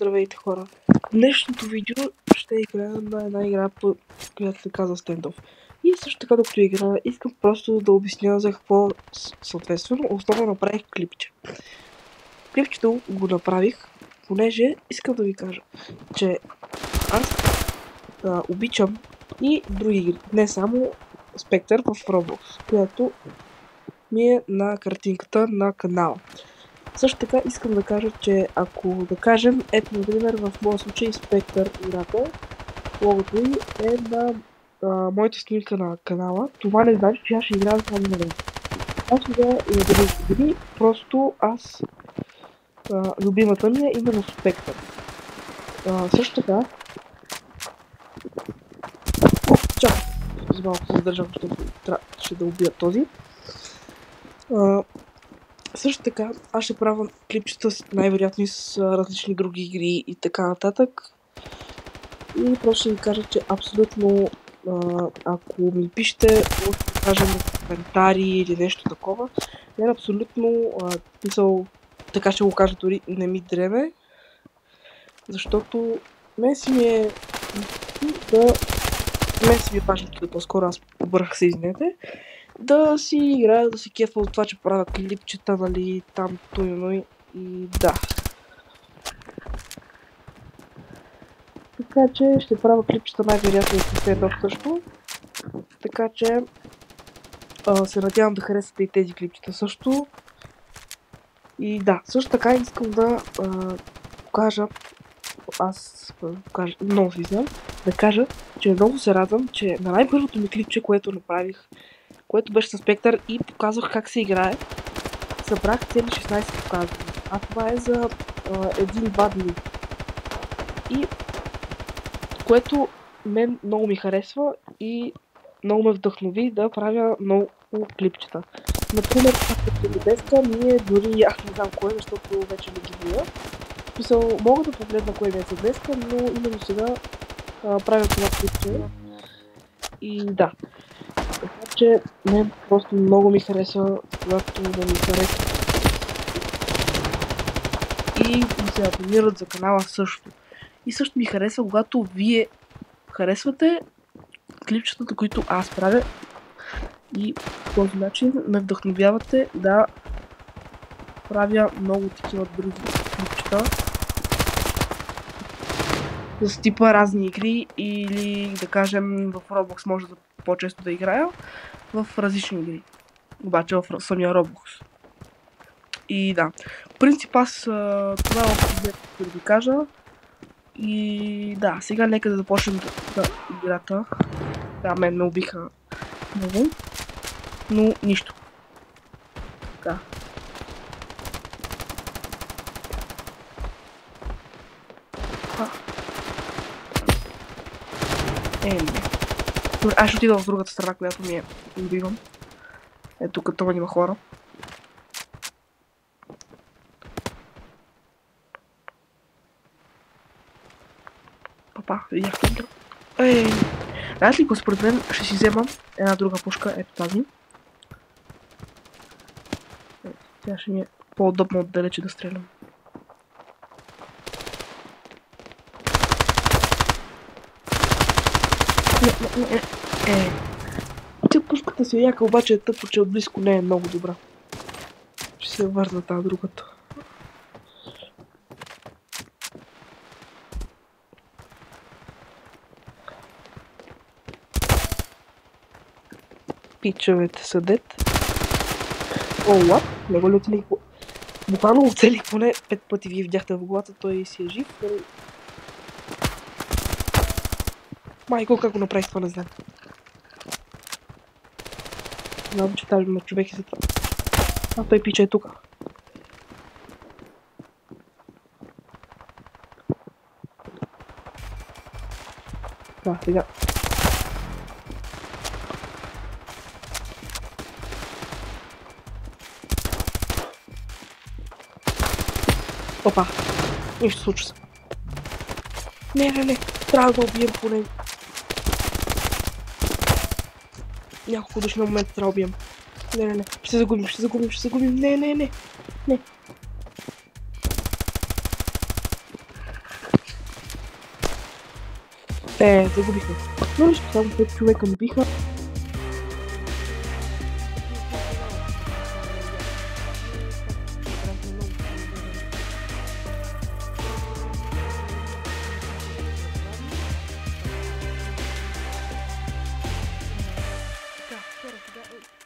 Здравейте, хора! В днешното видео ще играя на една игра, която се казва Standoff. И също така, докато играя, искам просто да обясня за какво съответствено основно направих клипче. Клипчето го направих, понеже искам да ви кажа, че аз обичам и други игри, не само Spectre в Roblox, която ми е на картинката на канала. Също така искам да кажа, че ако да кажем, ето например в моя случай Spectre играта, логото ѝ е на моята снимка на канала, това не значи, че аз ще играя само на него. Аз играя и на други игри, просто аз любимата ми е именно Spectre. Също така, чакай, за малко се задържам, ще да убия този. Също така, аз ще правя клипчета най-вероятно с различни други игри и така нататък. И просто ще ви кажа, че абсолютно, ако ми пишете, може да кажем коментари или нещо такова, мен абсолютно, така ще го кажа, дори не ми дреме, защото мен си ми е важно, по-скоро аз побърах се, извинете, да си играя, да се кефа от това, че правя клипчета, нали, там, туйно и да. Така че ще правя клипчета най-вероятно и с Standoff също. Така че се надявам да харесате и тези клипчета също. И да, също така искам да покажа, много се изнам, да кажа, че много се радвам, че на най-първото ми клипче, което направих, което беше с Spectre и показвах как се играе, събрах цели 16 показвания. А това е за 1-2 дни. И което мен много ми харесва и много ме вдъхнови да правя много клипчета. Например, както днеска, ние дори аз не знам кое, защото вече не ги видя. Мога да погледна кое днес е днеска, но именно сега правя това клипче. И да. Така че мен просто много ми харесва, когато да ми харесва. И ми се абонират за канала също. И също ми харесва, когато вие харесвате клипчетата, които аз правя и по този начин ме вдъхновявате да правя много такива други клипчета с типа разни игри или да кажем в Roblox може да по-често да играя в различни игри, обаче в самия Roblox. И да, в принцип аз това е общо да ви кажа. И да, сега нека да започнем играта. Да, мен ме убиха много, но нищо. Да. Аз ще отида в другата страна, която ми убивам. Ето като има хора. Папа, видях тук. Знаете ли, според мен ще си взема една друга пушка, ето тази. Тя ще ми е по-удобно отдалече да стрелям. Тя пушката си е яка, обаче е тъпо, че отблизко не е много добра. Ще се върна тази другата. Пичовете са дет. What? Не го ли оцелих? Буквално оцелих поне 5 пъти, вие видяхте в главата, той си е жив. Майко, как го направих това, не знам. Знам, че тази на човек е за това. А той пича е тука. Да, сега. Опа, нищо случва се. Не, трябва да убием поне. Няколко души на момента трябва да убием. Не, ще загубим. Не. Загубихме. Но нищо, само 5 човека не биха.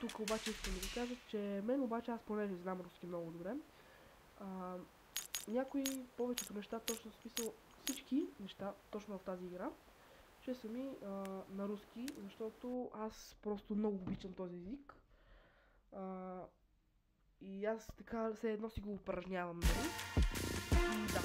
Тук обаче искам да ви кажа, че мен обаче аз понеже знам руски много добре. Някои повечето неща, точно в смисъл всички неща, точно в тази игра, ще са ми на руски, защото аз просто много обичам този език. И аз така все едно си го упражнявам, нали? И да.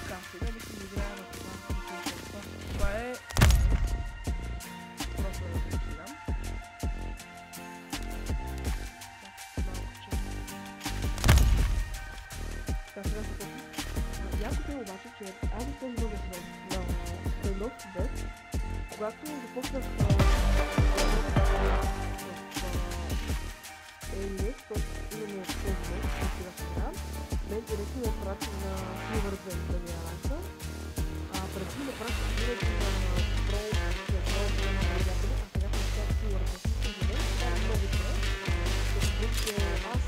Така, сега мисля да играя на това. Това е... Просто да се играм. Така, сега се почва. Якото е обаче, че аз не този много на Standoff 2, когато започнах Alias, т.е. именно в този мод, който сега се играм, мен директно ме прати на Silver 2 да ми аланса, преди ме прати директно на Pro, на приятели, а сега съм сега Silver 2. Това е много добре, защото аз